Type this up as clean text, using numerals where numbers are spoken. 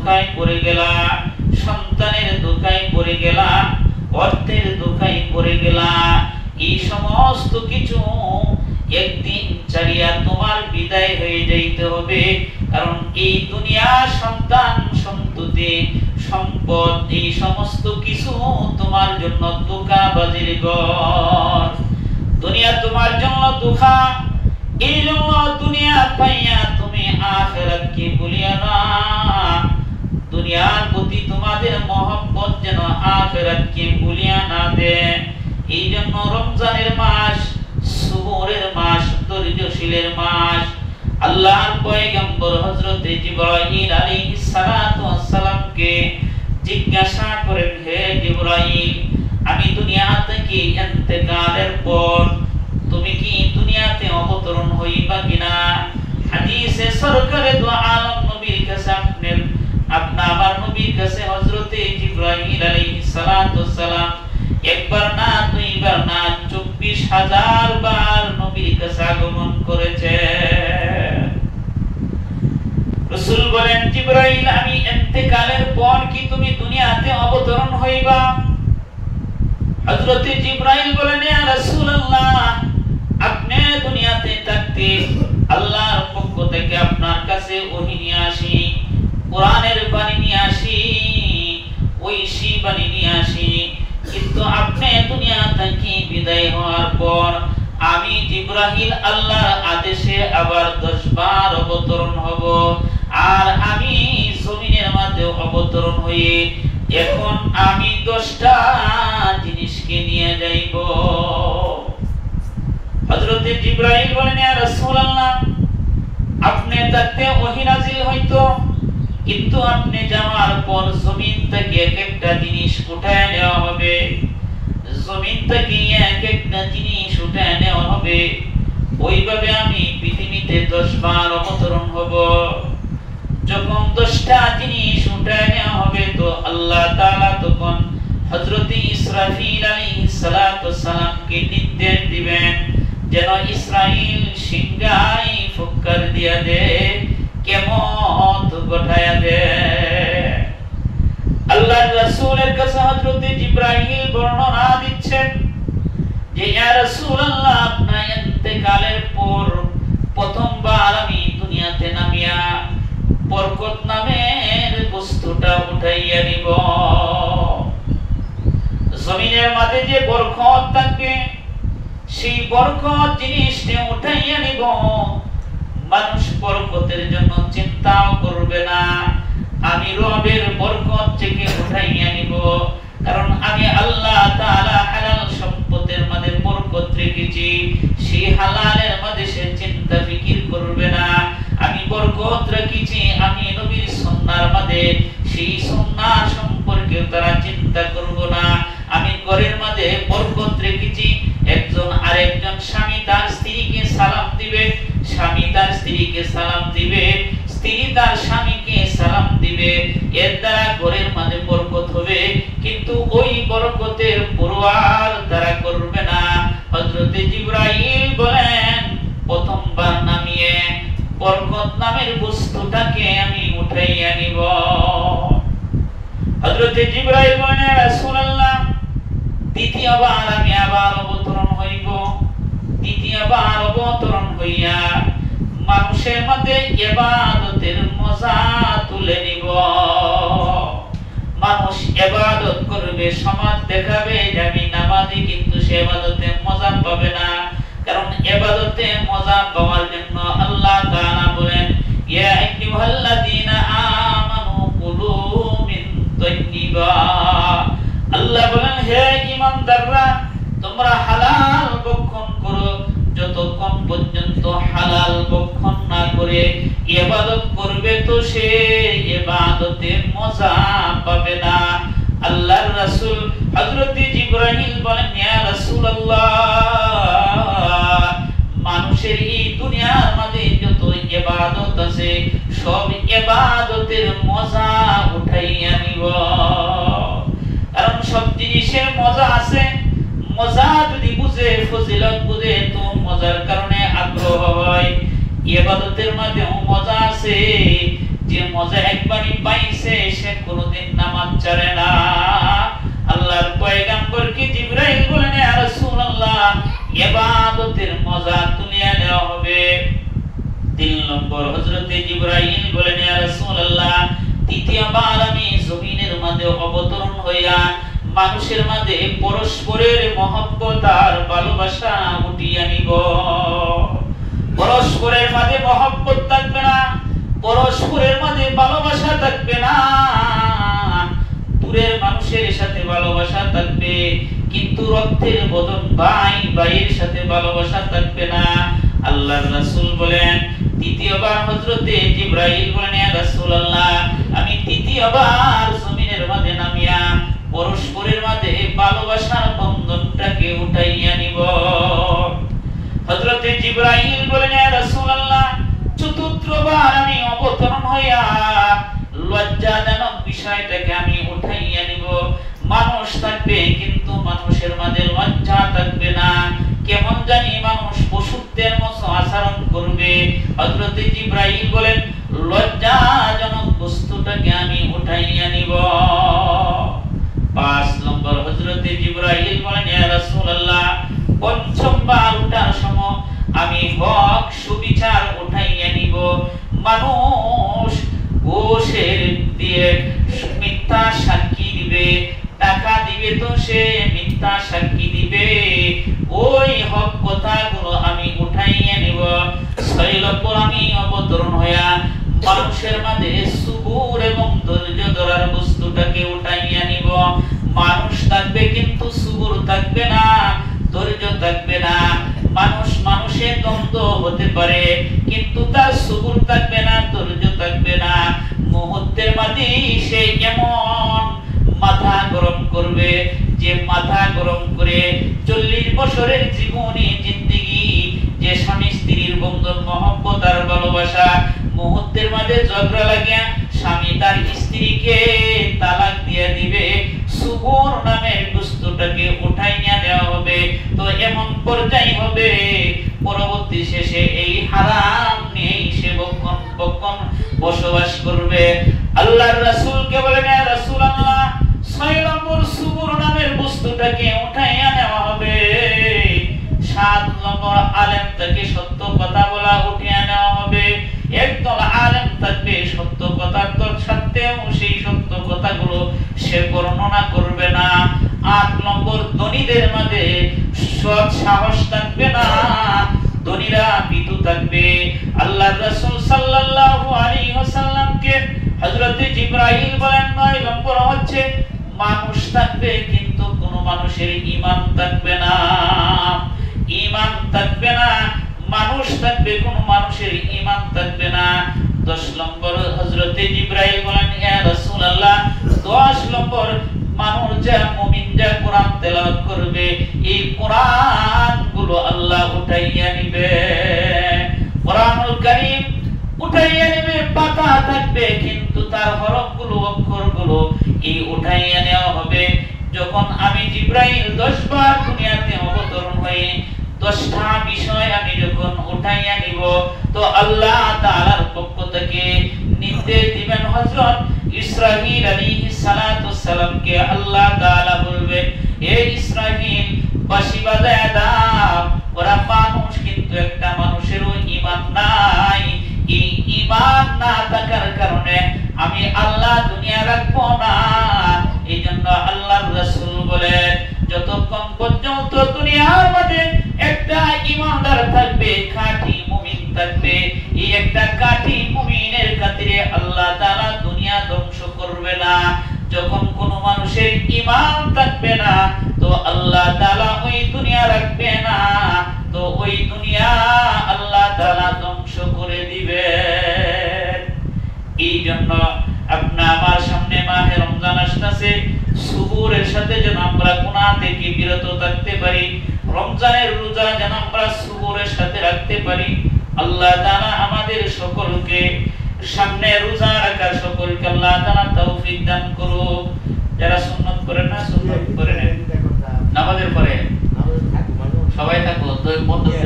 ধোঁকায় পড়ে গেলা, সন্তানের ধোঁকায় পড়ে গেলা, অর্থের ধোঁকায় পড়ে গেলা। এই সমস্ত কিছু একদিন ছাড়িয়া তোমার বিদায় হয়ে যাইতে হবে। কারণ এই দুনিয়া সন্তান সন্ততি সম্পদ এই সমস্ত কিছু তোমার জন্য ধোঁকাবাজির ঘর। দুনিয়া তোমার জন্য ধোঁকা। এই জন্য দুনিয়া পাইয়া তুমি আখিরাতকে ভুলিয়া না। দুনিয়ার প্রতি তোমাদের মহব্বত যেন আখিরাতকে ভুলিয়া না দেয়। এই জন্য রমজানের মাস সবরের মাস, ধৈর্যশীলের মাস। আল্লাহর পয়গম্বর হযরত জিবরাইল আলাইহিস সালাতু ওয়াস সালামকে জিজ্ঞাসা করেন, হে জিবরাইল, আমি দুনিয়া থেকে ইন্তেকালের পর তুমি কি দুনিয়াতে অবতরণ হইবা কিনা? হাদিসে সরকারে দু আলম নবীর কাছে আমার নবীর কাছে হযরত জিবরাইল আলাইহিস সালাতু ওয়াস সালাম একবার না দুইবার না ২৪,০০০ বার নবীর কাছে আগমন করেছে। রাসূল বলেন, জিবরাইল, আমি ইন্তেকালের পর কি তুমি দুনিয়াতে অবতরণ হইবা? হযরত জিবরাইল বলেন, ইয়া রাসূলুল্লাহ, আপনি দুনিয়াতে থাকতে আল্লাহর পক্ষ থেকে আপনার কাছে ওহী নিয়ে আসি, কোরআনের বাণী নিয়ে আসি, ঐশী বাণী নিয়ে আসি। কিন্তু আপনি দুনিয়া থেকে বিদায় হওয়ার পর আমি জিবরাইল আল্লাহর আদেশে আবার 10 বার অবতরণ হব। আর আমি জমিনের মধ্যে অবতরণ হয়ে এখন আমি 10টা জিনিসকে নিয়ে যাইব। হযরত জিবরাইল বলেন, ইয়া রাসূলুল্লাহ, আপনি থাকতে ওহী নাযিল হইতো, কিন্তু আপনি যাওয়ার পর জমিন থেকে এক একটা জিনিস উঠায় নেওয়া হবে। জমিন থেকে এক একটা জিনিস উঠায় নেওয়া হবে। ওইভাবে আমি পৃথিবীতে 10 বার অবতরণ হব। যখন 10টা জিনিস উঠায় নেওয়া হবে তো আল্লাহ তাআলা তখন হযরত ইসরাফিল আলাইহিস সালাতু ওয়াস সালামকে নির্দেশ দিবেন যেন ইসরাইল সিংহায় ফুৎকার দিয়া দেয়, কিয়ামত ঘটায়া দেয়। আল্লাহর রাসূলের কাছে হযরত জিবরাইল বর্ণনা দিচ্ছেন যে, ইয়া রাসূলুল্লাহ, আপনার ইন্তেকালের পর প্রথমবার আমি দুনিয়াতে নামিয়া বরকত নামের বস্তুটা উঠাইয়া নিব। জমিনের মাঝে যে বরকত থাকবে সেই বরকত জিনিসটা উঠাইয়া নিব। মানুষ বরকতের জন্য চিন্তাও করবে না, আমি রবের বরকত থেকে উঠাইয়া নিব। কারণ আমি আল্লাহ তাআলা হালাল সম্পদের মধ্যে বরকত রেখেছি, সেই হালালের মধ্যে সে চিন্তা ফিকির করবে না। আমি বরকত রেখেছি আমি নবীর সুন্নাহর মধ্যে, সেই সুন্নাহ সম্পর্কে তারা চিন্তা করব না। আমি ঘরের মধ্যে বরকত রেখেছি, একজন আরেকজন স্বামী তার স্ত্রীকে সালাম দিবে, স্বামী তার স্ত্রীকে সালাম দিবে, স্ত্রী তার স্বামীকে সালাম দিবে। এর দ্বারা ঘরের মধ্যে বরকত হবে। কিন্তু ওই বরকতের পরোয়ার তারা করবে না। হযরত জিবরাইল বলেন, প্রথমবার নামিয়ে বরকত নামের বস্তুটাকে আমি উঠাইয়া নিব। হযরত জিবরাইল বলেন, ইয়া রাসূলুল্লাহ, দ্বিতীয়বার আমি আবার অবতরণ হইব। দ্বিতীয়বার অবতরণ হইয়া মানুষের মধ্যে ইবাদতের মজা তুলে নিব। মানুষ ইবাদত করবে, সমাজ দেখাবে যে আমি নামাজি, কিন্তু সে ইবাদতে মজা পাবে না। কারণ ইবাদতে মজা পাওয়ার জন্য আল্লাহ তাআলা বলেন, ইয়া আইয়ুহাল্লাযীনা আমানু কুলু মিন তাইয়্যিবা। আল্লাহ বলেন, হে ঈমানদাররা, তোমরা হালাল ভক্ষণ করো। যতক্ষণ পর্যন্ত হালাল ভক্ষণ না করে ইবাদত করবে তো সে ইবাদতে মজা পাবে না। আল্লাহর রাসূল হযরত জিবরাইল বলেন, ইয়া রাসূলুল্লাহ, মানুষের এই দুনিয়ার মধ্যে যত ইবাদত আছে সব ইবাদতের মজা উঠাইয়া নিব। কারণ সব জিনিসের মজা আছে। মজা যদি বুঝে, ফজিলত বুঝে, তো মজার কারণে আগ্রহ হয়। ইবাদতের মধ্যে মজা আছে, যে মজা একবারই পাইছে মানুষের মাঝে পরস্পরের মহব্বত আর ভালোবাসা উঠিয়ে আনিব। পরস্পরের মাঝে মহব্বত থাকবে না, পরস্পরের মাঝে ভালোবাসা থাকবে না। দূরের মানুষের সাথে ভালোবাসা থাকবে, কিন্তু রক্তের বদন ভাই ভাইয়ের সাথে ভালোবাসা থাকবে না। আল্লাহর রাসূল বলেন, তৃতীয়বার হযরতে জিবরাইল বলেন, ইয়া রাসূলুল্লাহ, আমি তৃতীয়বার জমিনের মাঝে নামিয়া পরস্পরের মাঝে ভালোবাসার বন্ধনটাকে উঠাইয়া নিব। হযরতে জিবরাইল বলেন, ইয়া রাসূলুল্লাহ, চতুর্থবার আমি অবতরণ হইয়া লজ্জাজনক বিষয়টাকে আমি উঠাইয়া নিব। মানুষ থাকবে, কিন্তু মানুষের মাঝে লজ্জা থাকবে না। কেমন জানি মানুষ পশুত্বের মতো আচরণ করবে। হযরতে জিবরাইল বলেন, লজ্জাজনক বস্তুটাকে আমি উঠাইয়া নিব। 5 নম্বর হযরতে জিবরাইল বলেন, ইয়া রাসূলুল্লাহ, পঞ্চমবার উঠার সময় আমি হক সুবিচার উঠাইয়া নিব। মানুষ ঘুষের দিয়ে মিথ্যা সাক্ষী দিবে, টাকা দিবে তো সে মিথ্যা সাক্ষী দিবে, ওই হক কথাগুলো আমি উঠাইয়া নিব। 6 নম্বর আমি অবতরণ হইয়া মানুষের মাঝে সবুর এবং ধৈর্য ধরার বস্তুটাকে উঠাইয়া নিব। মানুষ থাকবে, কিন্তু সবুর থাকবে না, ধৈর্য থাকবে না। মানুষ মানুষের দ্বন্দ্ব হতে পারে, কিন্তু তার সবুর থাকবে না, ধৈর্য থাকবে না। মুহূর্তের মাঝে সে এমন মাথা গরম করবে যে মাথা গরম করে 40 বছরের জীবনী জিন্দেগি যে স্বামী স্ত্রীর বন্ধন মহব্বত আর ভালোবাসা, মুহূর্তের মাঝে ঝগড়া লাগিয়া স্বামী তার স্ত্রীকে তালাক দিয়ে দিবে। সুবুর নামের বস্তুটাকে উঠাইয়া দেওয়া হবে। তো এমন পর্যায় হবে, পরবর্তী শেষে এই হারাম নিয়ে সে বক্ষণ বসবাস করবে। আল্লাহর রাসূলকে বলেন, ইয়া রাসূলুল্লাহ, 6 নম্বর সুবুর নামের বস্তুটাকে উঠাইয়া নেওয়া হবে। 7 নম্বর আলেম থেকে সত্য কথা বলা উঠিয়ে নেওয়া হবে। একদল আলেম থাকবে, সত্য কথার সত্ত্বেও সেই সত্য কথাগুলো সে বর্ণনা করবে না। 8 নম্বর ধনীদের মাঝে সৎ সাহস থাকবে না, ধনীরা ভীতু থাকবে। আল্লাহর রাসূল সাল্লাল্লাহু আলাইহি ওয়াসাল্লামকে হযরতে জিবরাইল বলেন, 9 নম্বর হচ্ছে মানুষ থাকবে, কিন্তু কোন মানুষের ঈমান থাকবে না, ঈমান থাকবে না। মানুষ থাকবে, কোন মানুষের ঈমান থাকবে না। 10 নম্বর হযরতে জিবরাইল বলেন, ইয়া রাসূলুল্লাহ, 10 নম্বর মানুষ যা মুমিন যা কোরআন তেলাওয়াত করবে, এই কোরআন গুলো আল্লাহ উঠাইয়া নিবে। কোরআনুল কারীম উঠাইয়া নিবে, পাতা থাকবে, কিন্তু তার হরফগুলো অক্ষরগুলো এই উঠাইয়া নেওয়া হবে। যখন আমি জিবরাইল 10 বার দুনিয়াতে অবতরণ হয়ে 10টা বিষয় আমি যখন উঠাইয়া নিব, তো আল্লাহ তাআলার পক্ষ থেকে নির্দেশ দিবেন হযরত ইসরাঈল আলাইহিস সালাতু সালামকে। আল্লাহ তাআলা বলবেন, হে ইসরাঈল, বাঁশি বাজায় দাও। ওরা মানুষ, কিন্তু একটা মানুষেরও ঈমান নাই। এই ঈমান না থাকার কারণে আমি আল্লাহ দুনিয়া রাখবো না। এইজন্য আল্লাহর রাসূল বলেন, যতক্ষণ পর্যন্ত দুনিয়ার মধ্যে একটা ঈমানদার থাকবে, খাঁটি মুমিন থাকবে, এই একটা খাঁটি মুমিনের খাতিরে আল্লাহ তাআলা দুনিয়া ধ্বংস করবে না। যখন কোন মানুষের ঈমান থাকবে না, তো আল্লাহ তাআলা ওই দুনিয়া রাখবে না, তো ওই দুনিয়া আল্লাহ তাআলা ধ্বংস করে দিবেন। এই জন্য আপনার আমার সামনে মাহে রমজান আসতেছে, সুবুরের সাথে যেন আমরা গুনাহ থেকে বিরত থাকতে পারি, রমজানের রোজা যেন আমরা সুবুরের সাথে রাখতে পারি। আল্লাহ তাআলা আমাদের সকলকে সামনে রোজা রাখার সকলকে আল্লাহ তাআলা তৌফিক দান করুক। যারা সুন্নাত করেন না, সুন্নাত করে নেন, নামাজের পরে সবাই থাকো, তো বন্ধ করে